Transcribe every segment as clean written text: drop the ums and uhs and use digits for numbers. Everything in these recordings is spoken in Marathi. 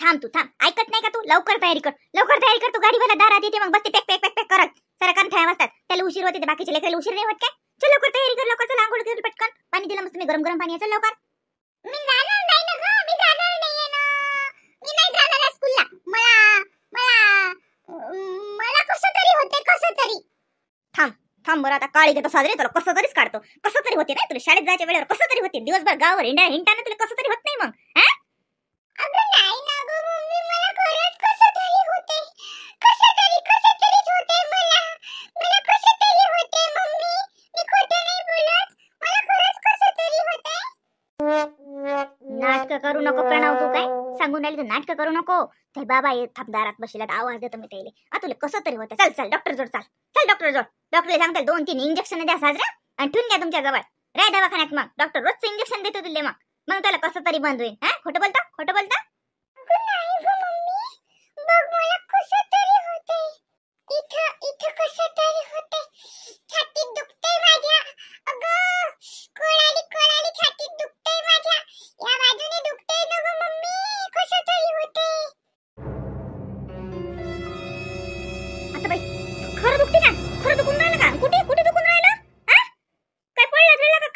थांब तू थांब, ऐकत नाही का तू? लवकर तयारी कर, लवकर तयारी कर. तू गाडीवाला दारात येते मग बसते पॅक पॅक पॅक पॅक करत. सारा कान ठेवा वाजतात, त्याला उशीर होते, ते बाकीचे लेकराला उशीर नाही होत काय? चल लवकर तयारी कर, लवकर चल आंघोळ कर पटकन. पाणी दिलं मस्त मी, गरम गरम पाणी. चल लवकर. मी जाणार नाही ना ग, मी जाणार नाहीये ना, मी नाही जाणार आहे स्कूलला. मला मला मला कसं तरी होते, कसं तरी. थांब थांब बरं, आता काळी घेतो साजरे, तुला कसं तरीच काढतो. कसं तरी होते नाही तुला, शाळेत जायच्या वेळेवर कसं तरी होते, दिवसभर गावावर हिंडा तुला कसं तरी होत नाही मग. अगं नाही ना गं मम्मी, मला खरंच कसं तरी होते, कसं तरीच होते मला. मला कसं तरी होते मम्मी, मी खोटं नाही बोलत, मला खरंच कसं तरी होते. नाटक करू नको प्रणव, तू काय सांगून राहिली तर नाटक करू नको. ते बाबा येत थापदारात बसलेला, आवाज देतो मी त्याला. तुला कसं तरी होते. चल चल डॉक्टर जोड, चाल चल डॉक्टर जोड. डॉक्टर सांगतात 2-3 इंजेक्शन द्या साजरा आणि ठेवून घ्या तुमच्या जवळ. राय दवाखान्यात, मग डॉक्टर रोजचं इंजेक्शन देतो तुले. मग त्याला कसं तरी बंद होईल. खोटं बोलता, खोटं बोलता. नाही ग मम्मी, बघ मला कसं तरी होते. इथं कसं तरी होते, छातीत दुखते माझ्या. अगं कोळाली छातीत दुखते माझ्या, या बाजूने दुखते ना ग मम्मी, कसं तरी होते. आता बाई खरं दुखते का? खरं दुखून राहिलं का? कुठे कुठे दुखून राहिलं? काय पडला का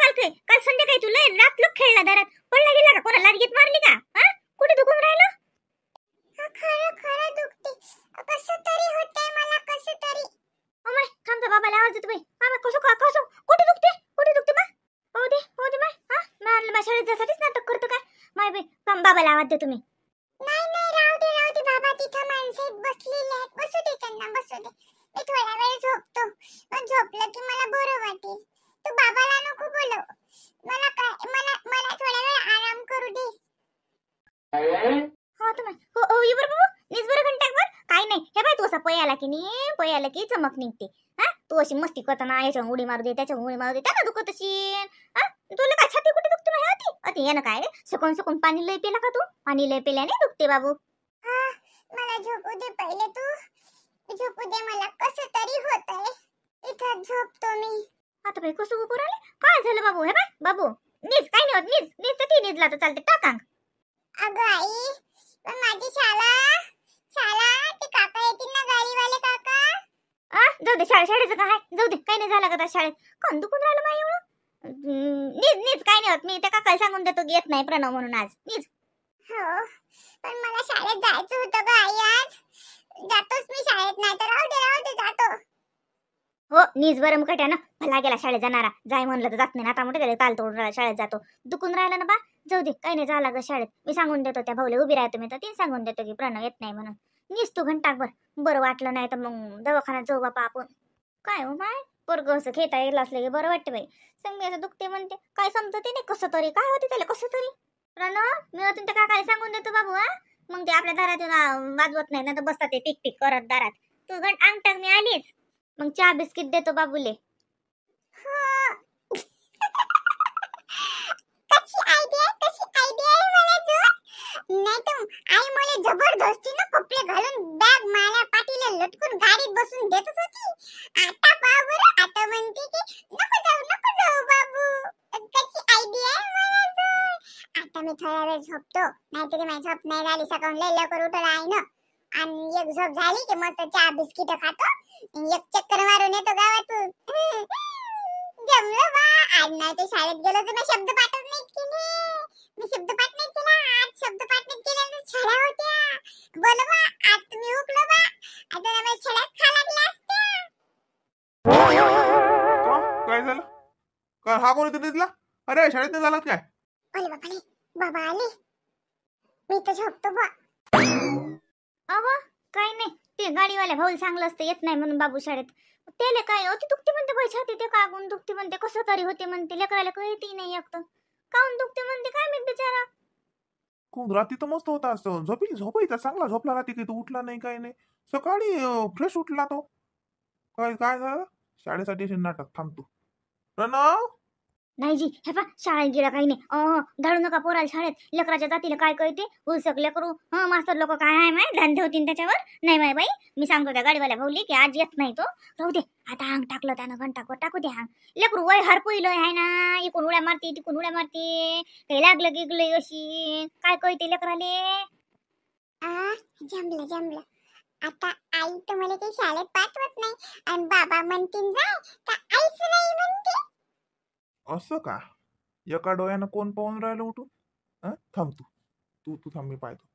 काल संध्याकाळी तुला रात लोक खेळला दारात, पडला गेला का? कोणाला लाडगीत मारली का? कुठे दुखून राहिलं? खरं दुखते, कसं तरी होते मला, कसं तरी. अमय थांब, तर बाबाला आवाज देतो बाई. कसं कुठे दुखते मा? हो दे मा शाळेत जासाठीच नाटक करतो काय माय बाई. थांब बाबाला आवाज देतो मी. नाही राहू दे बाबा, तिथं माणसे बसलेले आहेत, बसू दे त्यांना, बसू दे. मी थोडा वेळ झोपतो, पण झोपलं की मला बरं वाटेल. तू बाबाला नको बोलव, मला थोडा वेळ आराम करू दे. हो तुम्ही हो ये बरं बाबू, नीच बरं घंटाभर काय नाही. हे बाय तू असा पयाला की चमक निघते. तू अशी मस्ती करताना याच्या उडी मारू दे, त्याच्या उडी मारू दे, त्याला दुखत असेल. तुला काय छाती कुठे दुखते माहिती होती? यानं काय सुकून पाणी लय पेला का तू? पाणी लय पेल्याने दुखते बाबू. मला झोपू दे पहिले, तू झोपू दे, मला कसं तरी होत आहे. इथं झोपतो मी. आता बाई कसं उभं राहिले? काय झालं बाबू? हे बाय बाबू नीच काय नाही होत, नीच तर ती निजला तर चालते, टाकांग. अगं आई, पण माझी शाळा ते काका येतील ना, गाडीवाले काका. जाऊ दे, शाळेचं काय जाऊ दे, काही नाही झालं का त्या शाळेत? कोण दुखून राहिलं माय एवढं? नीच काय नाही होत, मी त्या काकाला सांगून देतो की येत नाही प्रणव म्हणून आज. नीच हो, पण मला शाळेत जायचं होतं ग आई, आज जातोच मी शाळेत. नाही तर राहू दे जातो. हो नीच बरं मुकट्या ना, भला गेला शाळेत जाणारा. जाय म्हणलं तर जात नाही, आता मोठे ताल तोडून शाळेत जातो. दुखून राहिला ना बा, जाऊ दे, काही नाही झाला ग शाळेत. मी सांगून देतो त्या भाऊला, उभी राहतो मी तर ती सांगून देतो की प्रणव येत नाही म्हणून. नीस तू घंटाभर, बरं वाटलं नाही तर मग दवाखान्यात जाऊ बापा आपण. काय हो माय, पोरग असं खेळता येईल असलं की बरं वाटतं बाई. संग असं दुखते म्हणते, काय समजते नाही कसं तरी, काय होते त्याला कसं तरी. प्रणव मी होते त्या काकाला सांगून देतो बाबू. मग ते आपल्या दारात वाजवत नाही ना, तर बसतात ते टिक टिक करत दारात. तू अंग टाक, मी आलीच. मग चहा बिस्किट देतो बाबूले. नाही तर आई मला जबरदस्तीने कपडे घालून बॅग माझ्या पाठीला लटकून गाडीत बसून देतच होती. आता बाबू आता म्हणते की नको जाऊ बाबू. कशी आयडिया आहे माझ्याजवळ. आता मी थोडा वेळ झोपतो, नाहीतरी माझी झोप नाही झाली. सकाळी लय लवकर उठलं आहे ना, आणि एक झोप झाली की मस्त चहा बिस्किट खातो, एक चक्कर मारून येतो गावातून. जमलं बा. आज नाही तर शाळेत गेलो तर मी शब्दपाठच नाही केले. मी शब्दपाठ नाही केला आज, शब्दपाठ नाही केल्यानं छड्या होत्या. बोल बा, आज तुम्ही हुकलो बा, आता मला छड्यात खा लागल्या असत्या. काय झालं? का हा कोणी तुम्ही दिसला? अरे शाळेत नाही झालात काय? अरे बापा, बाबा आले. मी तर झोपतो बा. अहो काय नाही, ते गाडीवाल्या भाऊला सांगलं असतं येत नाही म्हणून बाबू शाळेत. त्याला काय होती दुखते म्हणते बाई छाती, ते का गुण दुखते म्हणते, कसं तरी होते म्हणते. लेकराला कळती नाही एकतं काऊन दुखते म्हणते काय मी बिचारा. खूप रात्री तर मस्त होता, झोपायचा चांगला झोपला रात्री, की तू उठला नाही काही नाही. सकाळी फ्रेश उठला तो. काय काय झालं? शाळेसाठी नाटक. थांबतो प्रणव. नाही जी, हे पा शाळेत गेला काही नाही. धाडू नका पोराला शाळेत. लेकराच्या जातीला काय कळते, हुलसक लेकरू. मास्तर लोक काय आहे माय धंदे होतीन त्याच्यावर. नाही माय बाई, मी सांगतो त्या गाडीवाल्या भाऊली की आज येत नाही तो, राहू दे. आता अंग टाकलं त्यानं, घंटा टाकू दे अंग. लेकरू वय हरपुईलं आहे ना, इकून उड्या मारते तिकून उड्या मारते, काही लागलं गिगलं अशी काय कळते लेकराले. जमलं जमलं. आता आई तर मला काही शाळेत पाठवत नाही आणि बाबा म्हणतील जाय तर आईच नाही म्हणते. असं का? एका डोळ्यानं कोण पाहून राहिलं उठून? थांब तू तू तू थांब, मी पाहतो.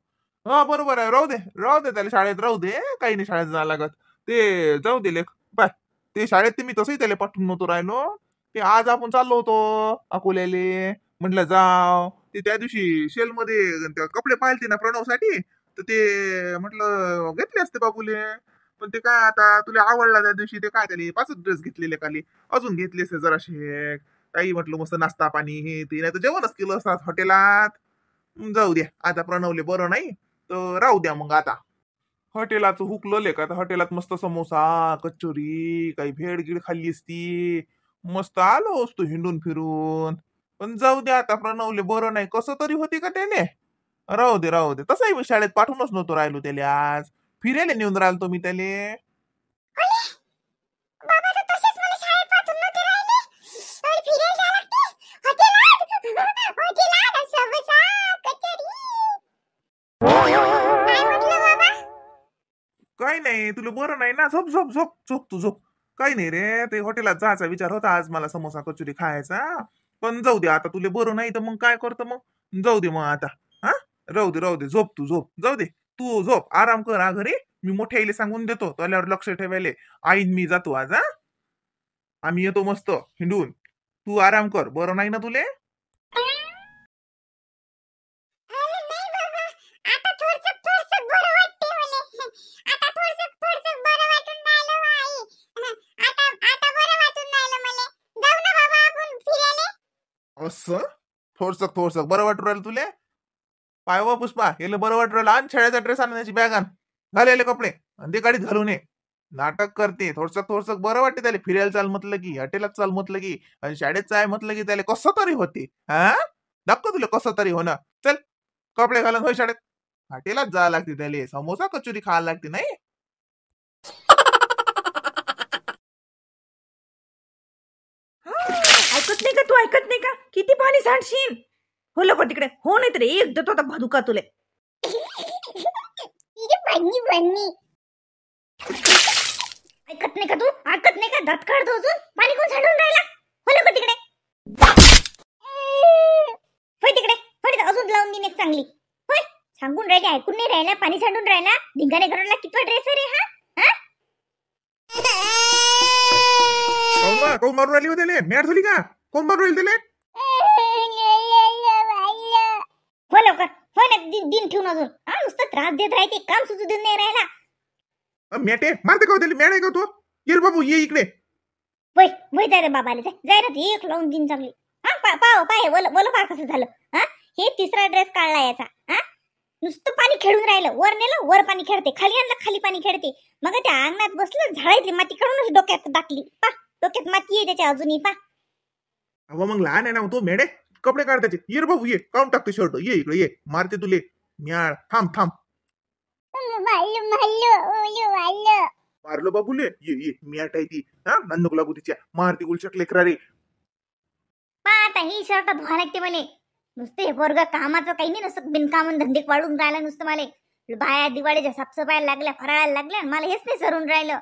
हा बरोबर आहे, राहू दे त्याला शाळेत, राहू दे, काही नाही शाळेत जायला लागत. ते जाऊ दे लेख. बाय, ते शाळेत ते मी तसंही त्याला पाठवून नव्हतो राहिलो. ते आज आपण चाललो होतो अकोल्याले, म्हटलं जाव. ते त्या दिवशी शेलमध्ये ते कपडे पाहिले ना प्रणवसाठी, तर ते म्हटलं घेतले असते बाबूले. पण ते काय आता तुला आवडला त्या दिवशी, ते काय त्याला 5 ड्रेस घेतलेले खाली, अजून घेतले असते जराशे काही. म्हटलं मस्त नाश्ता पाणी हे ते, नाही तर जेवणच केलं असतात हॉटेलात. जाऊ द्या, आता प्रणवले बरं नाही तर राहू द्या मग. आता हॉटेलाचं हुकलं का, तर हॉटेलात मस्त समोसा कचोरी काही भेळ गिळ खाल्ली असती, मस्त आलो असतो हिंडून फिरून. पण जाऊ द्या, आता प्रणवले बरं नाही, कसं तरी होते का त्याने. राहू दे तसंही मी शाळेत पाठवूनच नव्हतो राहिलो त्याला. आज फिरायला नेऊन राहिलो मी त्याले. बाबा तर तसेच मला शाळेत पाठवून नव्हते राहिले. तर फिरायला जायला लागते हॉटेलात समोसा कचोरी. काय म्हटलं बाबा? काही नाही, तुला बरं नाही ना, झोप झोप झोप झोप तू झोप. काही नाही रे, ते हॉटेलात जायचा विचार होता आज मला, समोसा कचोरी खायचा. पण जाऊ दे आता, तुला बरं नाही तर मग काय करतं मग. जाऊ दे मग आता. हा, राहू दे झोप तू झोप, जाऊ दे. तू झोप, आराम कर हा घरी. मी मोठ्या आईला सांगून देतो त्याल्यावर लक्ष ठेवायले. आईन मी जातो आज. आम्ही येतो मस्त हिंडून. तू आराम कर, बरं नाही ना तुले. अरे नाही बाबा, आता थोडसं बरं वाटते मला. आता थोडसं बरं वाटून राहिलं हो आई. आता बरं वाटून राहिलं मला. जाऊ ना बाबा आपण फिरायला. असं थोडसं बरं वाटू राहिलं तुले. पाय व पुष्पा, याला बरं वाटू राहिलं. आण शाळेचा ड्रेस आणण्याची बॅग आण, घालेले कपडे आणि ते गाडीत घालून ये. नाटक करते. थोडसं बरं वाटते त्याला, फिरायला चाल म्हटलं की, हॉटेलात चाल म्हटलं की, आणि शाळेत चाल म्हटलं की त्याला कसं तरी होते. हा, दाखव तुला कसं तरी होणं. चल, कपडे घालून होय शाळेत. हॉटेलात जायला लागते त्याला, समोसा कचोरी खायला लागते नाही. ऐकत नाही का तू? ऐकत नाही का? किती पाणी सांडशील? हो लोक तिकडे, हो नाही तर एक देतो आता भादुका तुले. ये बन्नी ऐकत नाही का तू? ऐकत नाही का? दात काढतो अजून. पाणी कोण सांडून राहिला? हो लोक तिकडे, होय तिकडे, होय अजून लावून देईन एक चांगली. होय, सांगून राहिले, ऐकून नाही राहिला, पाणी सांडून राहिला. धिंगाणे घराला कितवा ड्रेस रे हा? कोण मारून राहिली होते? मॅट झाली का? कोण मारून राहिली त्याला? हो लवकर, हो ना, दिन ठेवून अजून. हा, नुसतं त्रास देत राहते, काम सुचू देत नाही राहिला. मॅटे मारते का त्याला? मॅट आहे का तू? ये रे बाबू, ये इकडे. वय वय जाय रे बाबाले, जाय रे, एक लावून दिन चांगली. हा, पाय बोल पा कसं झालं. हा, हे तिसरा ड्रेस काढला याचा. हा, नुसतं पाणी खेळून राहिलं. वर नेलं, वर पाणी खेळते, खाली आणलं, खाली पाणी खेळते. मग त्या अंगणात बसलं, झाडायतली माती काढूनच डोक्यात टाकली. पा, डोक्यात माती आहे त्याच्या अजूनही. पा, अहो मग लहान आहे ना तो मेडे, कपडे काढ त्याचे. ये रे बाबू, ये, काढून टाकते शर्ट. ये इकडे, ये, मारते तुले म्याळ. थांब. मारलो बाबूले, ये मॅट आहे ती. हा, नंदूक लागू तिच्या, मारते गुलशक लेकरा रे. पा आता ही शर्ट धुवा लागते मला. नुसतं हे पोरग कामाचं काही नाही, नुसतं बिनकामून धंदे वाढून राहिला नुसतं मला. बाया दिवाळीच्या साफसफाईला लागल्या, फराळायला लागल्या, मला हेच नाही सरून राहिलं.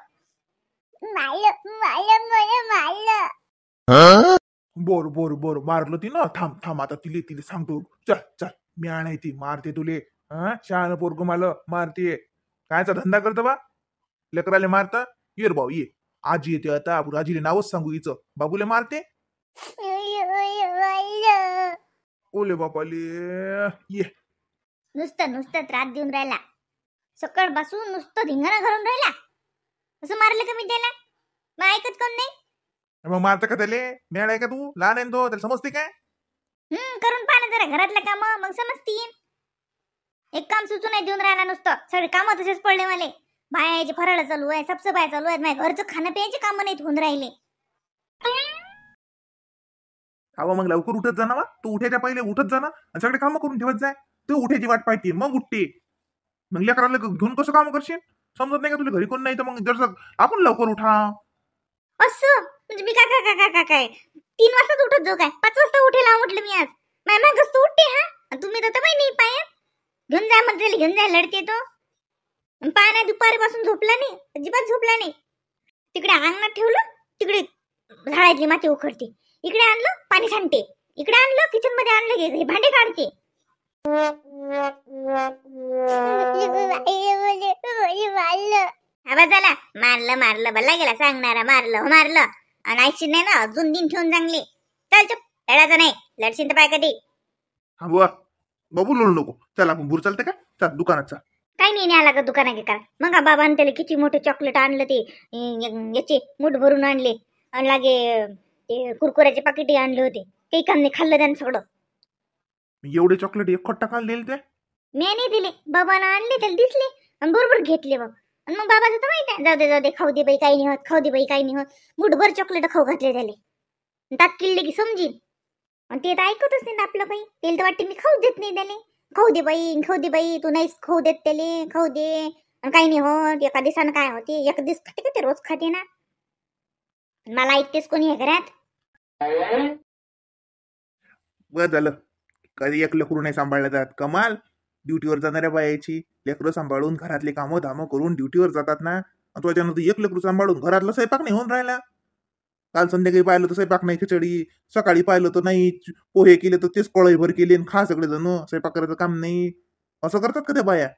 बर मारलो ती ना. थांब आता तिले सांगतो. चल म्याळ आहे ती, मारते तुले. हा, शहाणं पोरग मला मारते. कायचा धंदा करतो बा, लेकराले मारता. ये रे भाऊ, ये. आजी येते आता, आपण आजीले नावच सांगू हिचं. बाबूले मारते. ओले बापाले, ये. नुसतं त्रास देऊन राहिला. सकाळ बसून नुसतं धिंगाणा घालून राहिला. असं मारलं का मी त्याला? मग ऐकत कोण नाही. मग मारता का त्याले? मॅळ आहे का तू? लहान आहे ना तो, त्याला समजते काय? करून पाहा ना जरा घरातलं काम, मग समजतील. एक काम सुचू नाही देऊन राहिला, नुसतं सगळे काम तसेच पडले मला. बायाचे फराळ चालू आहे, साफसफाई चालू आहे, माझ्या घरचं खाणं प्यायचे काम नाहीत होऊन राहिले. अहो मग लवकर उठत जा ना बा. तू उठायच्या पहिले उठत जा ना, आणि सगळे कामं करून ठेवत जाय. तू उठायची वाट पाहते मग उठते. मग लेकराला घेऊन कसं काम करशील? समजत नाही का तुला? घरी कोण नाही तर मग जर आपण लवकर उठा. असं म्हणजे मी काय 3 वाजताच उठत जाऊ काय? 5 वाजता उठेला म्हटलं मी आज. माझ्या मागच तू उठते. हा, तुम्ही तर बाई नाही पायात. घेऊन जा मग त्याला, घेऊन जा. लढते तो. पाण्या दुपारपासून झोपला नाही, अजिबात झोपला नाही. तिकडे अंगणात ठेवलं, तिकडे झाडातली माती उखडते. इकडे आणलं पाणी सांडते, इकडे आणलं किचन मध्ये आणलं की हे भांडे काढते. आवाज झाला, मारलं मारलं भल्ला गेला सांगणारा, मारलं मारलं. आणि ऐकशील नाही ना अजून दिन ठेवून चांगले. चल चुप, लढायचं नाही. लढशील तर पाय कधी. हा बुवा, बाबू लोळू नको. चल आपण भूर चालते का? चल दुकानात चल. काही नाही आला का दुकाना की करा. मग बाबांनी त्याला किती मोठे चॉकलेट आणलं, ते याचे मूठ भरून आणले. आणि लागे ते कुरकुऱ्याचे पाकिटे आणले होते, काही काम नाही, खाल्लं त्यानं सगळं. एवढे चॉकलेट एक खट्टा काल दिले ते? मी नाही दिले, बाबांना आणले, त्याला दिसले आणि बरोबर घेतले बघ. आणि मग बाबाचं तर माहित आहे, जाऊ दे खाऊ दे बाई, काही नाही होत, खाऊ दे बाई, काही नाही होत. मुठभर चॉकलेट खाऊ घातले त्याले. दात किल्ले की समजील. आणि ते तर ऐकतच नाही आपलं काही. त्याला तर वाटते मी खाऊ देत नाही त्याले. खाऊ दे बाई, तू नाहीच खाऊ देत त्याले, खाऊ दे. आणि काही नाही होत, एका दिवसानं काय होते, एक दिवस खाते का ते रोज खाते ना. मला ऐकतेस कोणी हे घरात? बरं झालं, कधी एक लेकरू नाही सांभाळलं जात. कमाल. ड्युटीवर जाणाऱ्या बायाची लेकरं सांभाळून घरातले कामं धामं करून ड्युटीवर जातात ना. त्याच्यानंतर एक लेकरू सांभाळून घरातला स्वयंपाक नाही होऊन राहिला. काल संध्याकाळी पाहिलं तर स्वयंपाक नाही, खिचडी. सकाळी पाहिलं तर नाही, पोहे केले तर तेच कळईभर केले, खा सगळे जण. स्वयंपाक करायचं काम नाही. असं करतात का त्या बाया?